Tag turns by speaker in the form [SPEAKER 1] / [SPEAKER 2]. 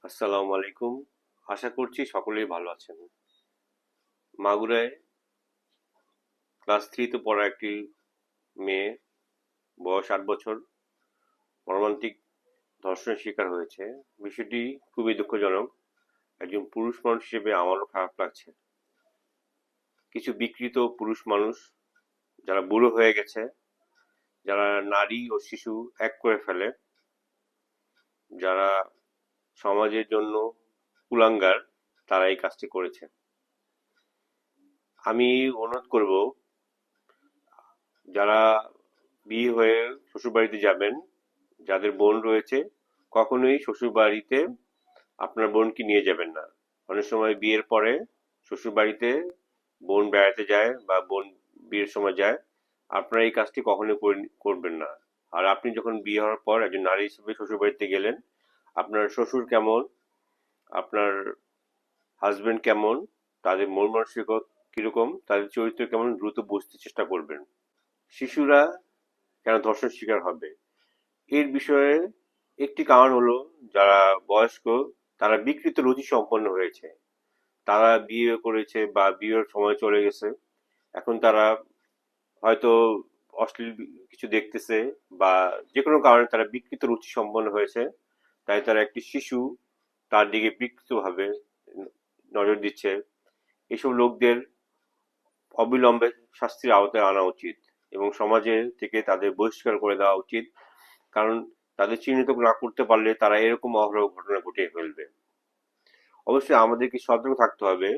[SPEAKER 1] আসসালামু আলাইকুম। আশা করছি সকলেই ভালো আছেন। মাগুরায় ক্লাস থ্রিতে পড়া একটি মেয়ে, বয়স 8 বছর, মর্মান্তিক ধর্ষণের শিকার হয়েছে। বিষয়টি খুবই দুঃখজনক। একজন পুরুষ মানুষ হিসেবে আমারও খারাপ লাগছে। কিছু বিকৃত পুরুষ মানুষ যারা বুড়ো হয়ে গেছে, যারা নারী ও শিশু এক করে ফেলে, যারা সমাজের জন্য কুলাঙ্গার, তারা এই কাজটি করেছে। আমি অনুরোধ করব, যারা বিয়ে হয়ে শ্বশুরবাড়িতে যাবেন, যাদের বোন রয়েছে, কখনোই শ্বশুরবাড়িতে আপনার বোনকে নিয়ে যাবেন না। অনেক সময় বিয়ের পরে শ্বশুরবাড়িতে বোন বেড়াতে যায় বা বোন বিয়ের সময় যায়। আপনারা এই কাজটি কখনোই করবেন না। আর আপনি যখন বিয়ে হওয়ার পর একজন নারী হিসেবে শ্বশুরবাড়িতে গেলেন, আপনার শ্বশুর কেমন, আপনার হাজবেন্ড কেমন, তাদের মন মানসিকতা কিরকম, তাদের চরিত্র কেমন, দ্রুত বুঝতে চেষ্টা করবেন। শিশুরা কেন ধর্ষণ শিকার হবে, এর বিষয়ে একটি কারণ হলো, যারা বয়স্ক তারা বিকৃত রুচি সম্পন্ন হয়েছে। তারা বিয়ে করেছে বা বিয়ের সময় চলে গেছে। এখন তারা হয়তো অশ্লীল কিছু দেখতেছে বা যে কোনো কারণে তারা বিকৃত রুচি সম্পন্ন হয়েছে। তাই তারা একটি শিশু, তার দিকে বিকৃতভাবে নজর দিচ্ছে। এসব লোকদের অবিলম্বে শাস্তির আওতায় আনা উচিত এবং সমাজে থেকে তাদের বহিষ্কার করে দেওয়া উচিত। কারণ তাদের চিহ্নিত না করতে পারলে তারা এরকম অহরহ ঘটনা ঘটিয়ে ফেলবে। অবশ্যই আমাদেরকে সতর্ক থাকতে হবে।